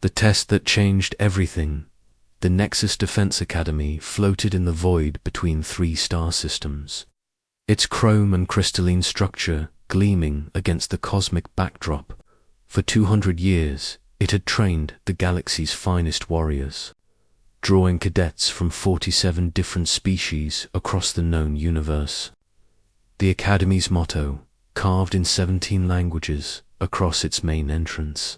The test that changed everything. The Nexus Defense Academy floated in the void between 3 star systems. Its chrome and crystalline structure gleaming against the cosmic backdrop. For 200 years, it had trained the galaxy's finest warriors, drawing cadets from 47 different species across the known universe. The Academy's motto, carved in 17 languages across its main entrance,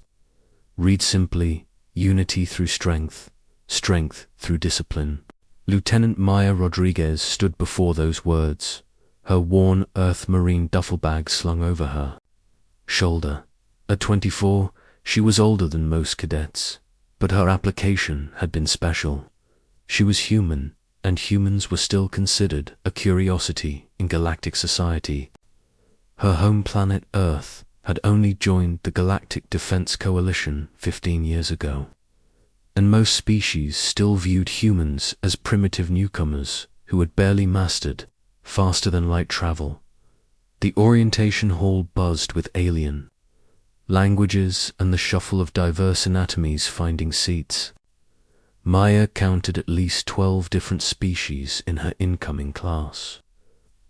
read simply, unity through strength, strength through discipline. Lieutenant Maya Rodriguez stood before those words, her worn Earth Marine duffel bag slung over her shoulder. At 24, she was older than most cadets, but her application had been special. She was human, and humans were still considered a curiosity in galactic society. Her home planet Earth had only joined the Galactic Defense Coalition 15 years ago, and most species still viewed humans as primitive newcomers who had barely mastered faster-than-light travel. The orientation hall buzzed with alien languages and the shuffle of diverse anatomies finding seats. Maya counted at least 12 different species in her incoming class.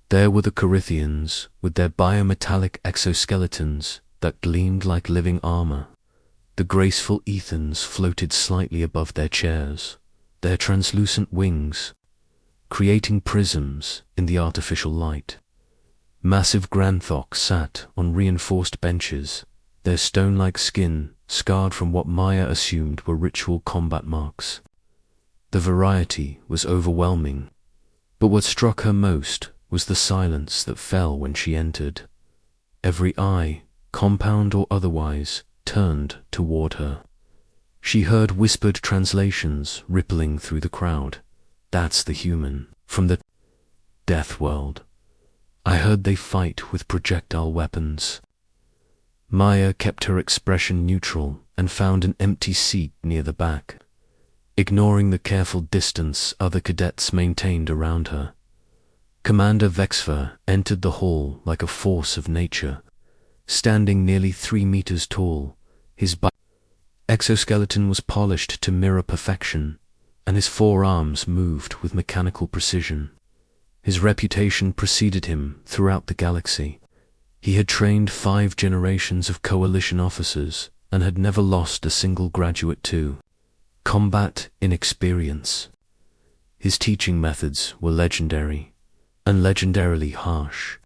There were the Corithians, with their biometallic exoskeletons that gleamed like living armor. The graceful Ethans floated slightly above their chairs, their translucent wings creating prisms in the artificial light. Massive Granthoks sat on reinforced benches, their stone-like skin scarred from what Maya assumed were ritual combat marks. The variety was overwhelming, but what struck her most was the silence that fell when she entered. Every eye, compound or otherwise, turned toward her. She heard whispered translations rippling through the crowd. "That's the human, from the death world. I heard they fight with projectile weapons." Maya kept her expression neutral and found an empty seat near the back, ignoring the careful distance other cadets maintained around her. Commander Vexfer entered the hall like a force of nature, standing nearly 3 meters tall. His exoskeleton was polished to mirror perfection, and his 4 arms moved with mechanical precision. His reputation preceded him throughout the galaxy. He had trained 5 generations of coalition officers and had never lost a single graduate to combat inexperience. His teaching methods were legendary, and legendarily harsh.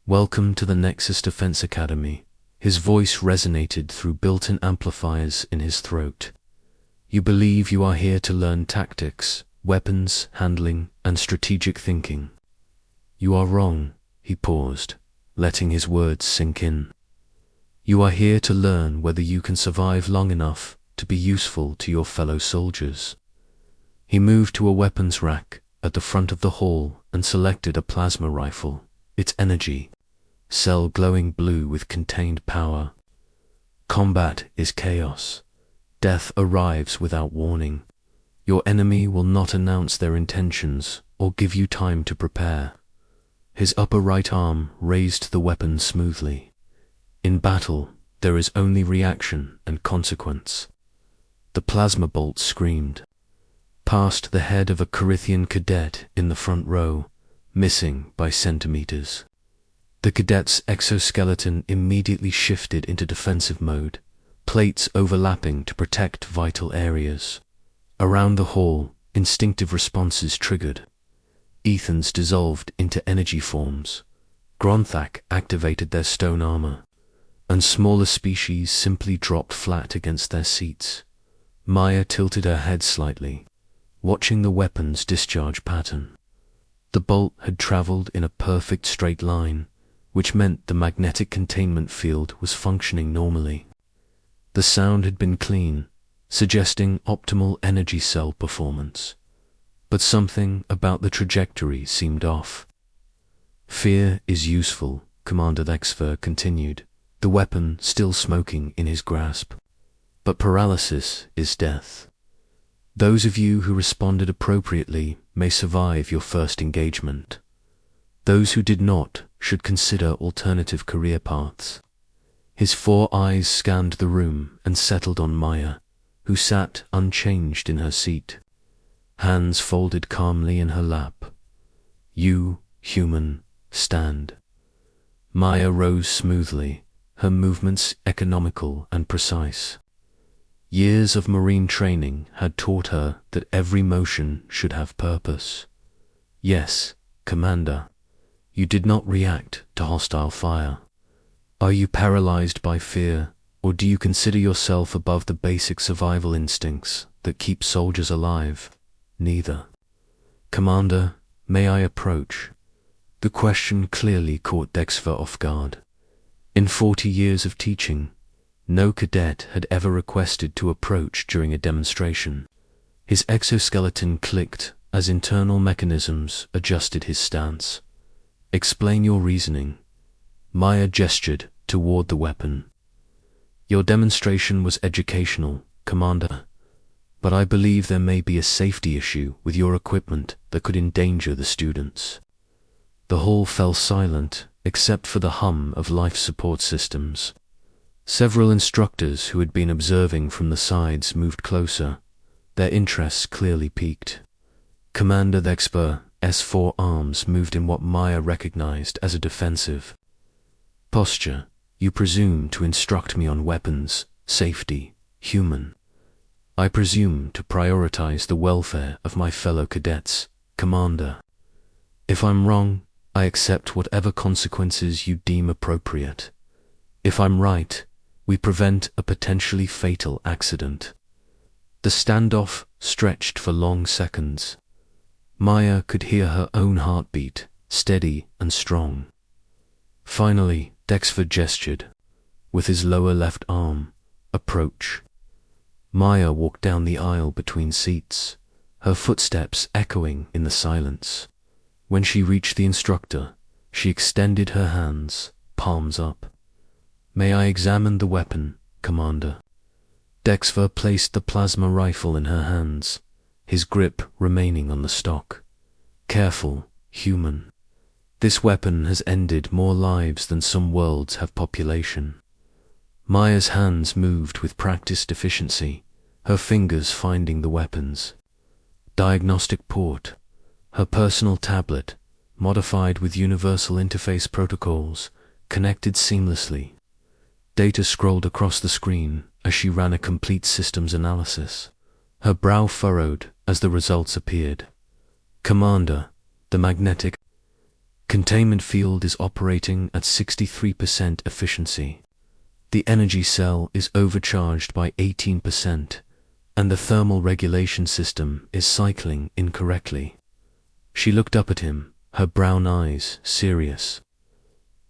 "Welcome to the Nexus Defense Academy." His voice resonated through built-in amplifiers in his throat. "You believe you are here to learn tactics, weapons handling, and strategic thinking. You are wrong." He paused, letting his words sink in. "You are here to learn whether you can survive long enough to be useful to your fellow soldiers." He moved to a weapons rack at the front of the hall and selected a plasma rifle, its energy cell glowing blue with contained power. "Combat is chaos. Death arrives without warning. Your enemy will not announce their intentions or give you time to prepare." His upper right arm raised the weapon smoothly. "In battle, there is only reaction and consequence." The plasma bolt screamed, past the head of a Corithian cadet in the front row, missing by centimeters. The cadet's exoskeleton immediately shifted into defensive mode, plates overlapping to protect vital areas. Around the hall, instinctive responses triggered. Ethans dissolved into energy forms. Gronthak activated their stone armor, and smaller species simply dropped flat against their seats. Maya tilted her head slightly, watching the weapon's discharge pattern. The bolt had traveled in a perfect straight line, which meant the magnetic containment field was functioning normally. The sound had been clean, suggesting optimal energy cell performance. But something about the trajectory seemed off. "Fear is useful," Commander Vexfer continued, the weapon still smoking in his grasp. "But paralysis is death. Those of you who responded appropriately may survive your first engagement. Those who did not should consider alternative career paths." His 4 eyes scanned the room and settled on Maya, who sat unchanged in her seat, hands folded calmly in her lap. "You, human, stand." Maya rose smoothly, her movements economical and precise. Years of marine training had taught her that every motion should have purpose. "Yes, Commander." "You did not react to hostile fire. Are you paralyzed by fear, or do you consider yourself above the basic survival instincts that keep soldiers alive?" "Neither." "Commander, may I approach?" The question clearly caught Dexter off guard. In 40 years of teaching, no cadet had ever requested to approach during a demonstration. His exoskeleton clicked as internal mechanisms adjusted his stance. "Explain your reasoning." Maya gestured toward the weapon. "Your demonstration was educational, Commander, but I believe there may be a safety issue with your equipment that could endanger the students." The hall fell silent, except for the hum of life support systems. Several instructors who had been observing from the sides moved closer, their interests clearly piqued. Commander Dexter's forearms moved in what Maya recognized as a defensive posture. "You presume to instruct me on weapons, safety, human. I presume to prioritize the welfare of my fellow cadets, Commander. If I'm wrong, I accept whatever consequences you deem appropriate. If I'm right, we prevent a potentially fatal accident." The standoff stretched for long seconds. Maya could hear her own heartbeat, steady and strong. Finally, Dexter gestured, with his lower left arm, "Approach." Maya walked down the aisle between seats, her footsteps echoing in the silence. When she reached the instructor, she extended her hands, palms up. "May I examine the weapon, Commander?" Dexter placed the plasma rifle in her hands, his grip remaining on the stock. "Careful, human. This weapon has ended more lives than some worlds have population." Maya's hands moved with practiced efficiency, her fingers finding the weapons. Diagnostic port, her personal tablet, modified with universal interface protocols, connected seamlessly. Data scrolled across the screen as she ran a complete systems analysis. Her brow furrowed as the results appeared. "Commander, the magnetic containment field is operating at 63% efficiency. The energy cell is overcharged by 18%, and the thermal regulation system is cycling incorrectly." She looked up at him, her brown eyes serious.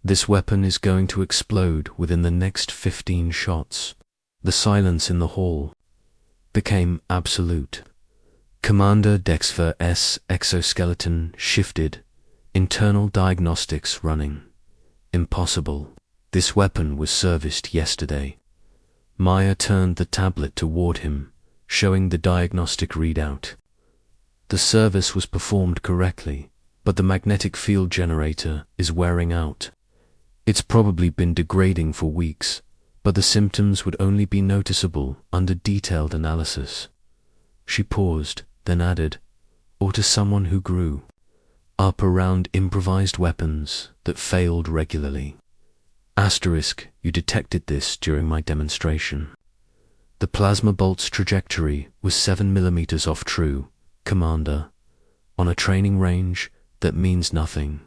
"This weapon is going to explode within the next 15 shots. The silence in the hall became absolute. Commander Dexter's exoskeleton shifted, internal diagnostics running. "Impossible. This weapon was serviced yesterday." Maya turned the tablet toward him, showing the diagnostic readout. "The service was performed correctly, but the magnetic field generator is wearing out. It's probably been degrading for weeks, but the symptoms would only be noticeable under detailed analysis." She paused, then added, "Or to someone who grew up around improvised weapons that failed regularly. Asterisk, you detected this during my demonstration. The plasma bolt's trajectory was 7 millimeters off true, Commander. On a training range, that means nothing.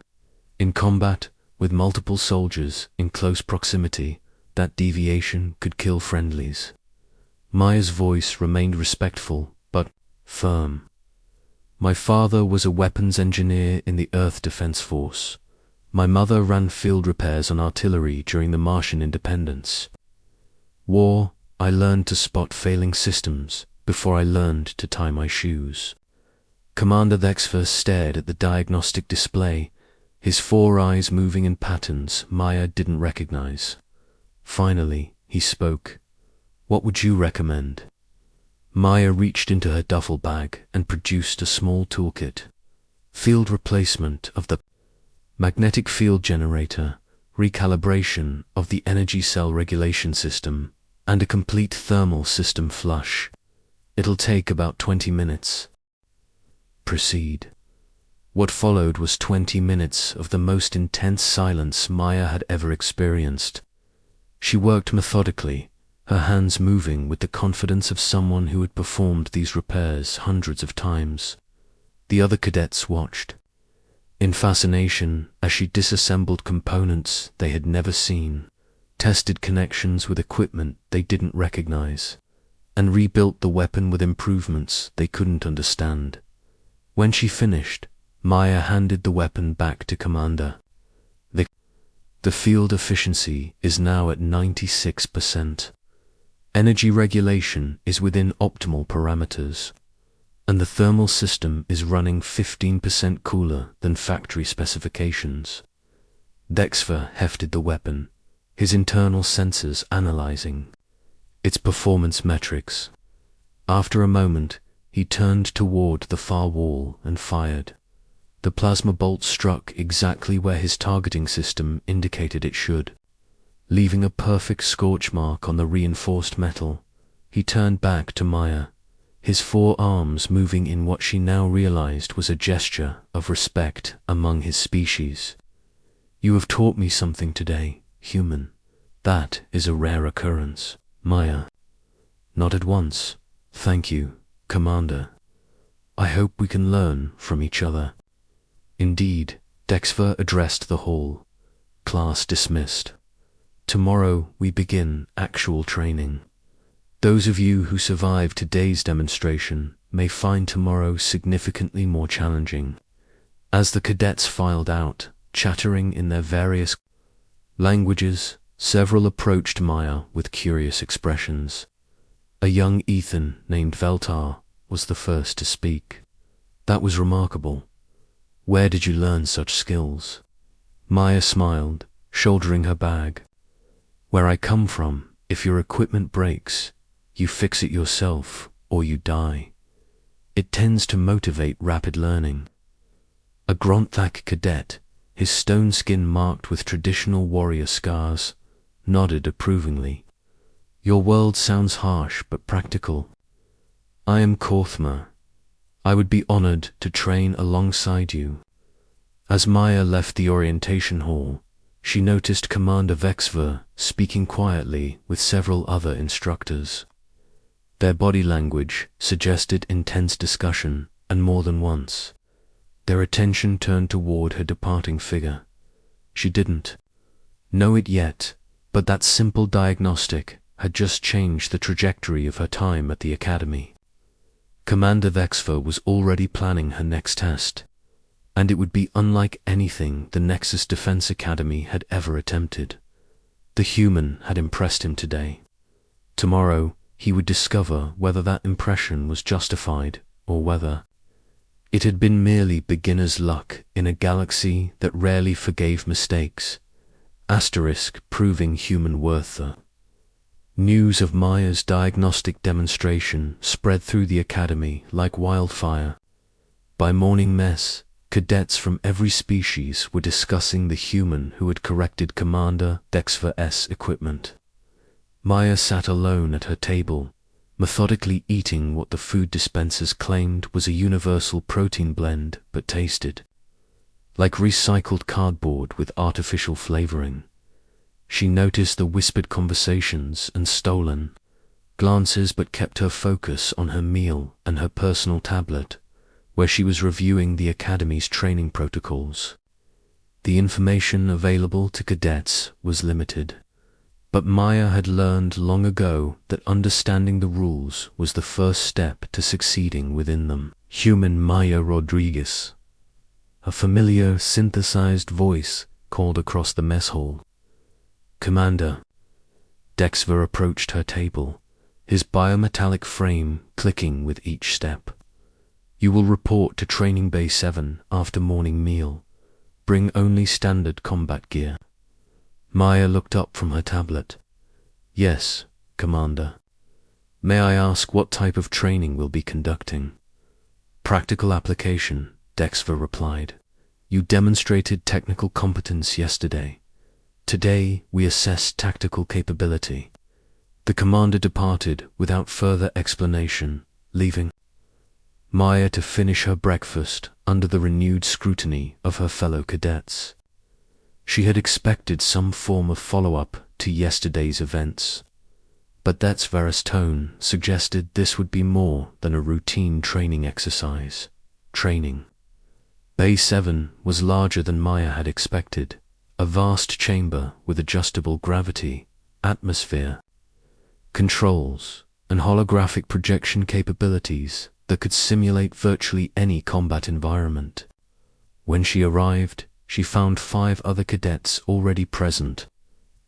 In combat, with multiple soldiers in close proximity, that deviation could kill friendlies." Maya's voice remained respectful, but firm. "My father was a weapons engineer in the Earth Defense Force. My mother ran field repairs on artillery during the Martian independence. War, I learned to spot failing systems before I learned to tie my shoes." Commander Dexter stared at the diagnostic display, his four eyes moving in patterns Maya didn't recognize. Finally, he spoke. "What would you recommend?" Maya reached into her duffel bag and produced a small toolkit. Field replacement of the magnetic field generator, recalibration of the energy cell regulation system, and a complete thermal system flush. It'll take about 20 minutes. Proceed. What followed was 20 minutes of the most intense silence Maya had ever experienced. She worked methodically, her hands moving with the confidence of someone who had performed these repairs hundreds of times. The other cadets watched, in fascination, as she disassembled components they had never seen, tested connections with equipment they didn't recognize, and rebuilt the weapon with improvements they couldn't understand. When she finished, Maya handed the weapon back to Commander. The field efficiency is now at 96%. Energy regulation is within optimal parameters, and the thermal system is running 15% cooler than factory specifications. Dexter hefted the weapon, his internal sensors analyzing its performance metrics. After a moment, he turned toward the far wall and fired. The plasma bolt struck exactly where his targeting system indicated it should, leaving a perfect scorch mark on the reinforced metal. He turned back to Maya, his forearms moving in what she now realized was a gesture of respect among his species. "You have taught me something today, human. That is a rare occurrence." Maya nodded once. "Thank you, Commander. I hope we can learn from each other." Indeed, Dexter addressed the hall. "Class dismissed. Tomorrow we begin actual training. Those of you who survive today's demonstration may find tomorrow significantly more challenging." As the cadets filed out, chattering in their various languages, several approached Maya with curious expressions. A young Ethan named Veltar was the first to speak. "That was remarkable. Where did you learn such skills?" Maya smiled, shouldering her bag. "Where I come from, if your equipment breaks, you fix it yourself or you die. It tends to motivate rapid learning." A Gronthak cadet, his stone skin marked with traditional warrior scars, nodded approvingly. "Your world sounds harsh but practical. I am Korthma. I would be honored to train alongside you." As Maya left the orientation hall, she noticed Commander Vexver speaking quietly with several other instructors. Their body language suggested intense discussion, and more than once, their attention turned toward her departing figure. She didn't know it yet, but that simple diagnostic had just changed the trajectory of her time at the academy. Commander Vexver was already planning her next test, and it would be unlike anything the Nexus Defense Academy had ever attempted. The human had impressed him today. Tomorrow, he would discover whether that impression was justified or whether it had been merely beginner's luck in a galaxy that rarely forgave mistakes. Proving human worth. News of Maya's diagnostic demonstration spread through the academy like wildfire. By morning mess, cadets from every species were discussing the human who had corrected Commander Dexver's equipment. Maya sat alone at her table, methodically eating what the food dispensers claimed was a universal protein blend but tasted like recycled cardboard with artificial flavoring. She noticed the whispered conversations and stolen glances but kept her focus on her meal and her personal tablet, where she was reviewing the Academy's training protocols. The information available to cadets was limited, but Maya had learned long ago that understanding the rules was the first step to succeeding within them. "Human Maya Rodriguez." A familiar, synthesized voice called across the mess hall. "Commander." Dexter approached her table, his biometallic frame clicking with each step. "You will report to Training Bay 7 after morning meal. Bring only standard combat gear." Maya looked up from her tablet. "Yes, Commander. May I ask what type of training we'll be conducting?" "Practical application," Dexter replied. "You demonstrated technical competence yesterday. Today we assess tactical capability." The commander departed without further explanation, leaving Maya to finish her breakfast under the renewed scrutiny of her fellow cadets. She had expected some form of follow-up to yesterday's events, but Detzvera's tone suggested this would be more than a routine training exercise. Bay 7 was larger than Maya had expected, a vast chamber with adjustable gravity, atmosphere, controls, and holographic projection capabilities that could simulate virtually any combat environment. When she arrived, she found 5 other cadets already present,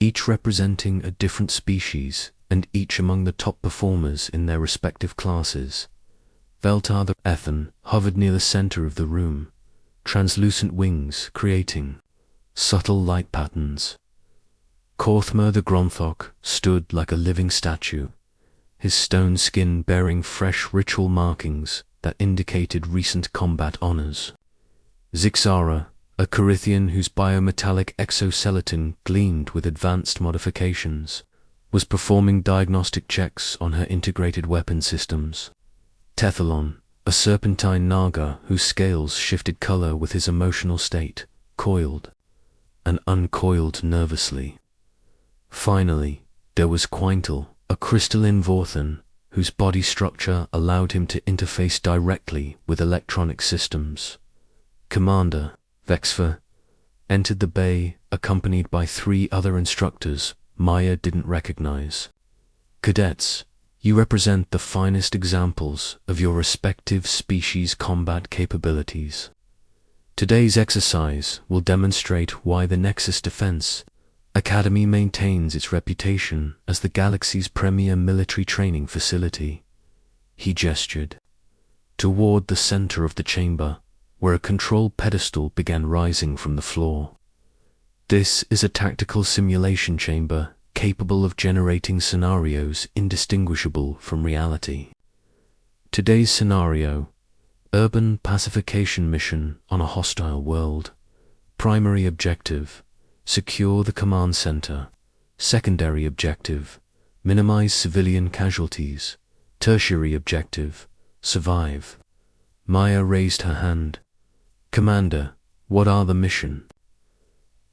each representing a different species and each among the top performers in their respective classes. Veltar the Ethan hovered near the center of the room, translucent wings creating subtle light patterns. Korthmer the Gronthok stood like a living statue, his stone skin bearing fresh ritual markings that indicated recent combat honors. Zixara, a Carithian whose biometallic exoskeleton gleamed with advanced modifications, was performing diagnostic checks on her integrated weapon systems. Tethalon, a serpentine Naga whose scales shifted color with his emotional state, coiled and uncoiled nervously. Finally, there was Quintal, a crystalline Vorthan whose body structure allowed him to interface directly with electronic systems. Commander Vexfer entered the bay accompanied by 3 other instructors Maya didn't recognize. Cadets, you represent the finest examples of your respective species' combat capabilities. Today's exercise will demonstrate why the Nexus Defense Academy maintains its reputation as the galaxy's premier military training facility. He gestured toward the center of the chamber, where a control pedestal began rising from the floor. This is a tactical simulation chamber capable of generating scenarios indistinguishable from reality. Today's scenario: urban pacification mission on a hostile world. Primary objective: secure the command center. Secondary objective: minimize civilian casualties. Tertiary objective: survive. Maya raised her hand. Commander, what are the mission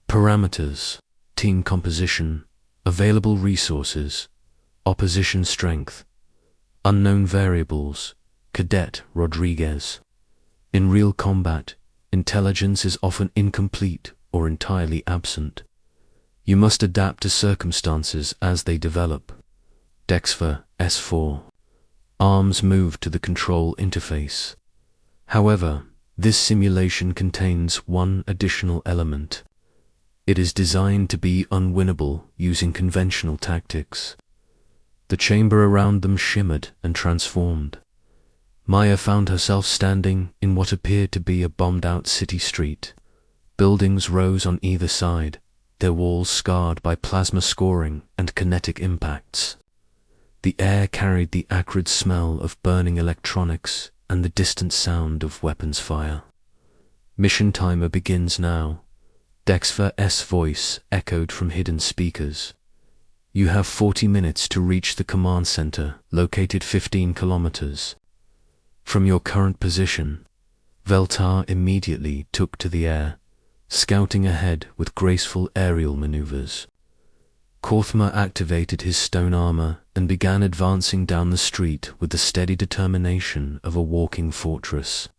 parameters? Team composition, available resources, opposition strength, unknown variables. Cadet Rodriguez. In real combat, intelligence is often incomplete or entirely absent. You must adapt to circumstances as they develop. Dexfer S4. Arms moved to the control interface. However, this simulation contains one additional element. It is designed to be unwinnable using conventional tactics. The chamber around them shimmered and transformed. Maya found herself standing in what appeared to be a bombed-out city street. Buildings rose on either side, their walls scarred by plasma scoring and kinetic impacts. The air carried the acrid smell of burning electronics and the distant sound of weapons fire. Mission timer begins now. Dexfer S. voice echoed from hidden speakers. You have 40 minutes to reach the command center, located 15 kilometers from your current position. Veltar immediately took to the air, scouting ahead with graceful aerial maneuvers. Korthmer activated his stone armor and began advancing down the street with the steady determination of a walking fortress.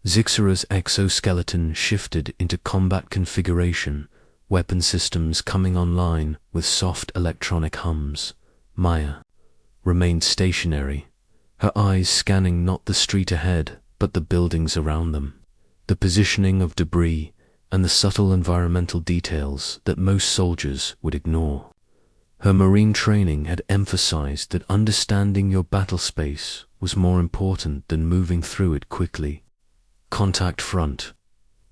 Zixara's exoskeleton shifted into combat configuration, weapon systems coming online with soft electronic hums. Maya remained stationary, her eyes scanning not the street ahead, but the buildings around them, the positioning of debris, and the subtle environmental details that most soldiers would ignore. Her marine training had emphasized that understanding your battle space was more important than moving through it quickly. Contact front.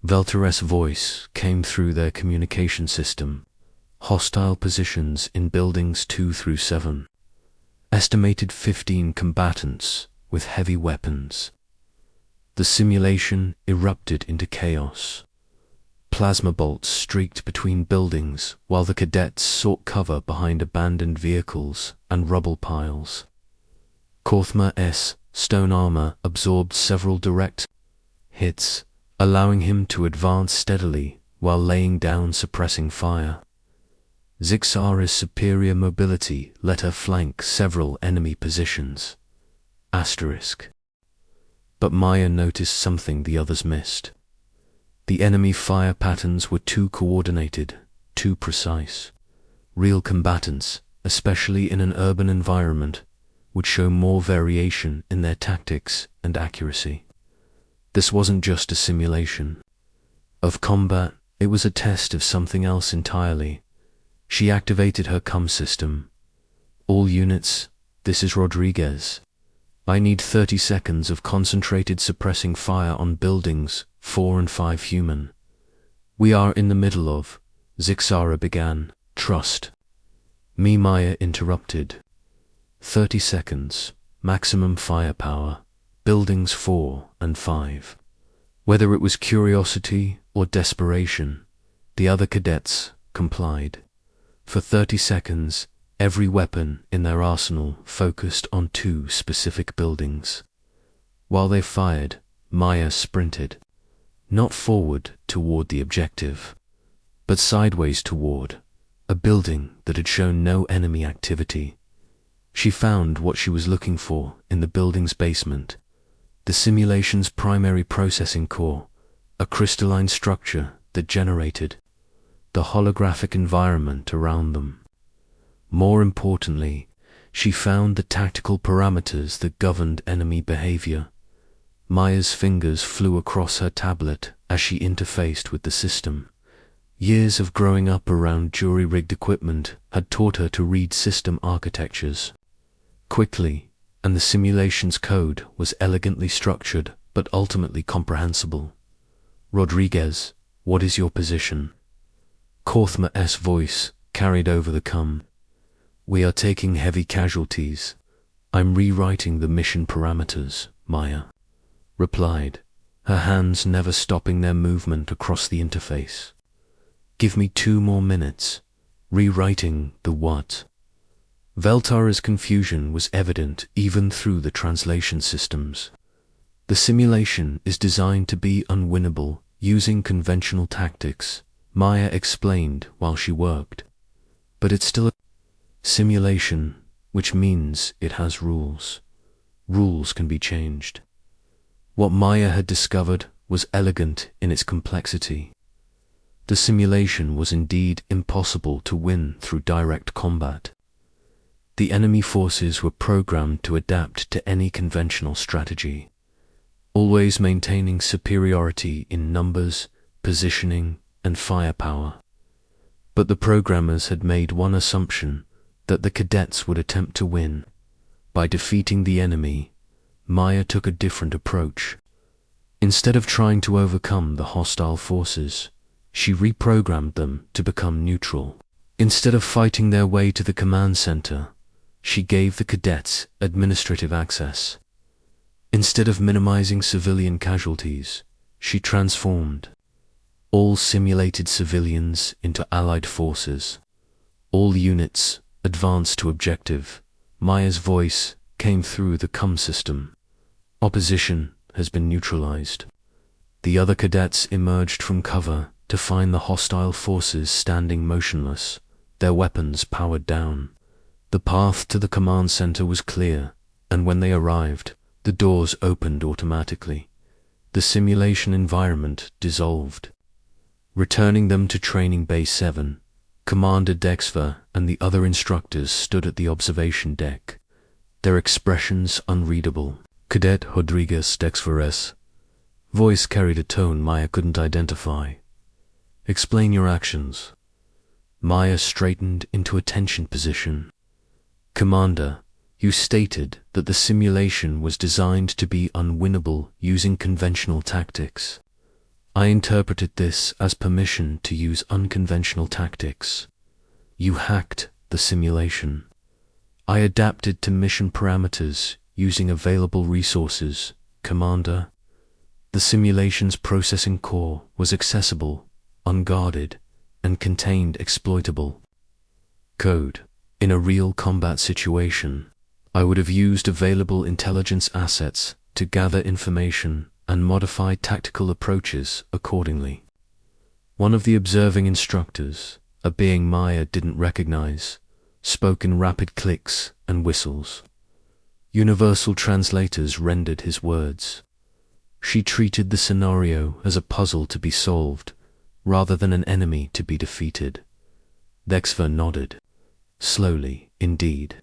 Veltar's voice came through their communication system. Hostile positions in buildings 2 through 7. Estimated 15 combatants with heavy weapons. The simulation erupted into chaos. Plasma bolts streaked between buildings while the cadets sought cover behind abandoned vehicles and rubble piles. Korthmer S. stone armor absorbed several direct hits, allowing him to advance steadily while laying down suppressing fire. Zixara's superior mobility let her flank several enemy positions. But Maya noticed something the others missed. The enemy fire patterns were too coordinated, too precise. Real combatants, especially in an urban environment, would show more variation in their tactics and accuracy. This wasn't just a simulation of combat, it was a test of something else entirely. She activated her system. All units, this is Rodriguez. I need 30 seconds of concentrated suppressing fire on buildings 4 and 5 human. We are in the middle of, Zixara began, trust me. Maya interrupted. 30 seconds, maximum firepower, buildings 4 and 5. Whether it was curiosity or desperation, the other cadets complied. For 30 seconds, every weapon in their arsenal focused on 2 specific buildings. While they fired, Maya sprinted, not forward toward the objective, but sideways toward a building that had shown no enemy activity. She found what she was looking for in the building's basement, the simulation's primary processing core, a crystalline structure that generated the holographic environment around them. More importantly, she found the tactical parameters that governed enemy behavior. Maya's fingers flew across her tablet as she interfaced with the system. Years of growing up around jury-rigged equipment had taught her to read system architectures quickly, and the simulation's code was elegantly structured but ultimately comprehensible. Rodriguez, what is your position? Korthma's voice carried over the We are taking heavy casualties. I'm rewriting the mission parameters, Maya replied, her hands never stopping their movement across the interface. Give me 2 more minutes. Rewriting the what? Veltara's confusion was evident even through the translation systems. The simulation is designed to be unwinnable using conventional tactics, Maya explained while she worked. But it's still a simulation, which means it has rules. Rules can be changed. What Maya had discovered was elegant in its complexity. The simulation was indeed impossible to win through direct combat. The enemy forces were programmed to adapt to any conventional strategy, always maintaining superiority in numbers, positioning, and firepower. But the programmers had made one assumption, that the cadets would attempt to win. By defeating the enemy, Maya took a different approach. Instead of trying to overcome the hostile forces, she reprogrammed them to become neutral. Instead of fighting their way to the command center, she gave the cadets administrative access. Instead of minimizing civilian casualties, she transformed all simulated civilians into allied forces. All units advanced to objective. Maya's voice came through the system. Opposition has been neutralized. The other cadets emerged from cover to find the hostile forces standing motionless, their weapons powered down. The path to the command center was clear, and when they arrived, the doors opened automatically. The simulation environment dissolved. Returning them to Training Base 7, Commander Dexver and the other instructors stood at the observation deck, their expressions unreadable. Cadet Rodriguez Dexver's voice carried a tone Maya couldn't identify. Explain your actions. Maya straightened into attention position. Commander, you stated that the simulation was designed to be unwinnable using conventional tactics. I interpreted this as permission to use unconventional tactics. You hacked the simulation. I adapted to mission parameters using available resources, Commander. The simulation's processing core was accessible, unguarded, and contained exploitable code. In a real combat situation, I would have used available intelligence assets to gather information and modify tactical approaches accordingly. One of the observing instructors, a being Maya didn't recognize, spoke in rapid clicks and whistles. Universal translators rendered his words. She treated the scenario as a puzzle to be solved, rather than an enemy to be defeated. Vexva nodded. Slowly, indeed.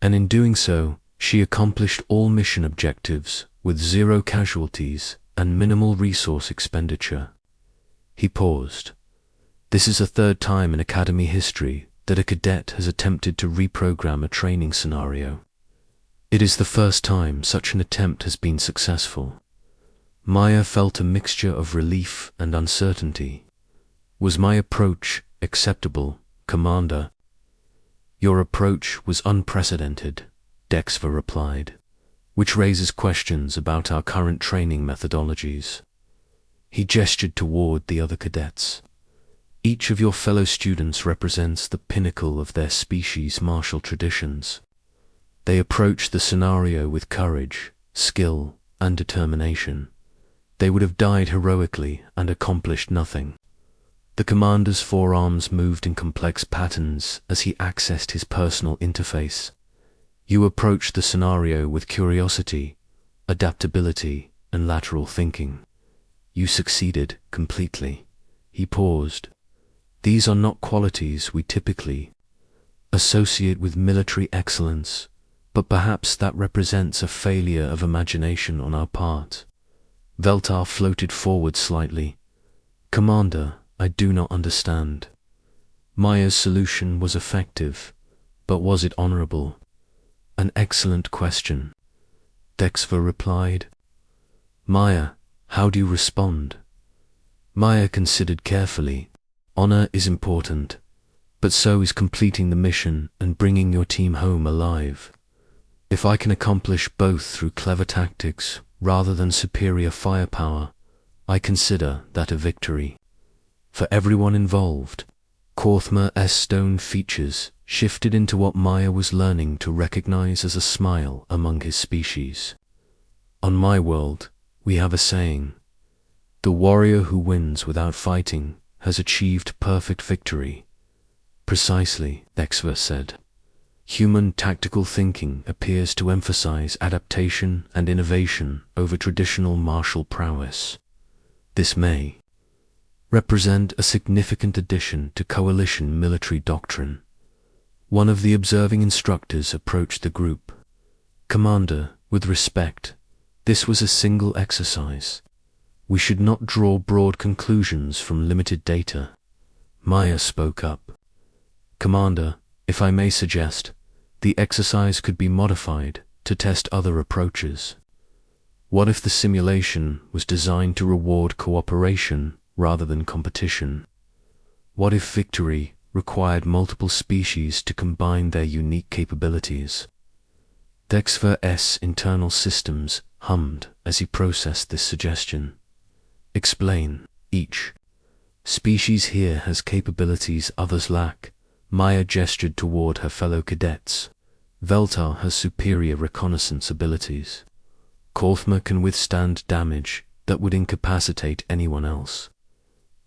And in doing so, she accomplished all mission objectives with 0 casualties and minimal resource expenditure. He paused. This is the 3rd time in Academy history that a cadet has attempted to reprogram a training scenario. It is the first time such an attempt has been successful. Maya felt a mixture of relief and uncertainty. Was my approach acceptable, Commander? Your approach was unprecedented, Dexver replied, which raises questions about our current training methodologies. He gestured toward the other cadets. Each of your fellow students represents the pinnacle of their species' martial traditions. They approach the scenario with courage, skill, and determination. They would have died heroically and accomplished nothing. The commander's forearms moved in complex patterns as he accessed his personal interface. You approached the scenario with curiosity, adaptability, and lateral thinking. You succeeded completely. He paused. These are not qualities we typically associate with military excellence, but perhaps that represents a failure of imagination on our part. Veltar floated forward slightly. Commander, I do not understand. Maya's solution was effective, but was it honorable? An excellent question. Dexver replied. Maya, how do you respond? Maya considered carefully. Honor is important, but so is completing the mission and bringing your team home alive. If I can accomplish both through clever tactics rather than superior firepower, I consider that a victory. For everyone involved, Korthmer's stone features shifted into what Maya was learning to recognize as a smile among his species. On my world, we have a saying, the warrior who wins without fighting has achieved perfect victory. Precisely, Dexver said. Human tactical thinking appears to emphasize adaptation and innovation over traditional martial prowess. This may represent a significant addition to coalition military doctrine. One of the observing instructors approached the group. Commander, with respect, this was a single exercise. We should not draw broad conclusions from limited data. Maya spoke up. Commander, if I may suggest, the exercise could be modified to test other approaches. What if the simulation was designed to reward cooperation rather than competition? What if victory required multiple species to combine their unique capabilities? Dexver's internal systems hummed as he processed this suggestion. Explain. Each species here has capabilities others lack. Maya gestured toward her fellow cadets. Veltar has superior reconnaissance abilities. Korthmer can withstand damage that would incapacitate anyone else.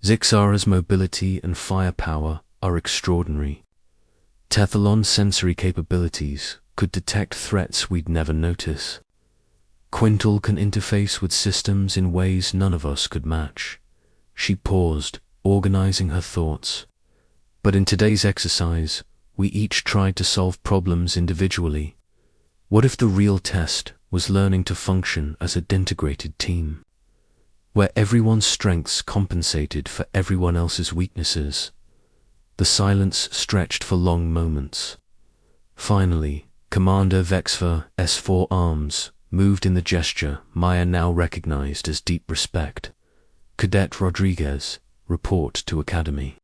Zixara's mobility and firepower are extraordinary. Tethalon's sensory capabilities could detect threats we'd never notice. Quintal can interface with systems in ways none of us could match. She paused, organizing her thoughts. But in today's exercise, we each tried to solve problems individually. What if the real test was learning to function as an integrated team, where everyone's strengths compensated for everyone else's weaknesses? The silence stretched for long moments. Finally, Commander Vexver's four arms moved in the gesture Maya now recognized as deep respect. Cadet Rodriguez, report to Academy.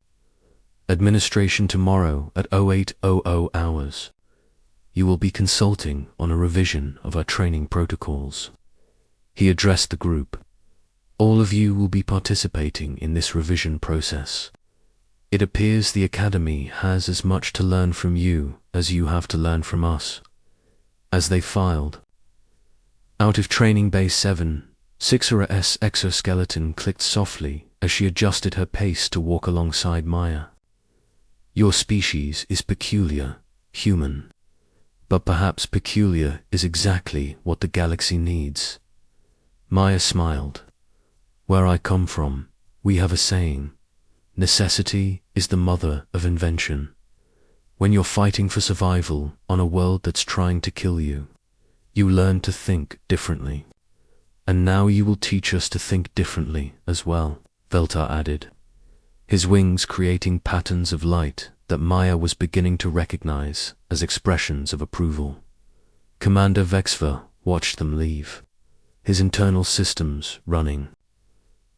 Administration tomorrow at 0800 hours. You will be consulting on a revision of our training protocols. He addressed the group. All of you will be participating in this revision process. It appears the Academy has as much to learn from you as you have to learn from us. as they filed out of Training Bay 7, Sixera's exoskeleton clicked softly as she adjusted her pace to walk alongside Maya. Your species is peculiar, human. But perhaps peculiar is exactly what the galaxy needs. Maya smiled. Where I come from, we have a saying: necessity is the mother of invention. When you're fighting for survival on a world that's trying to kill you, you learn to think differently. And now you will teach us to think differently as well, Veltar added, his wings creating patterns of light that Maya was beginning to recognize as expressions of approval. Commander Vexva watched them leave, his internal systems running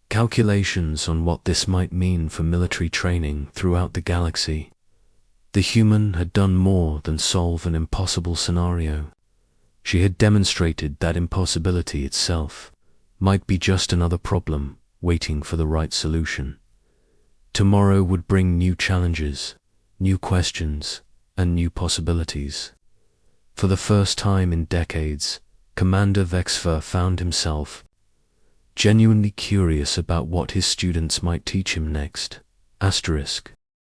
calculations on what this might mean for military training throughout the galaxy. The human had done more than solve an impossible scenario. She had demonstrated that impossibility itself might be just another problem waiting for the right solution. Tomorrow would bring new challenges, new questions, and new possibilities. For the first time in decades, Commander Vexva found himself genuinely curious about what his students might teach him next. Asterisk.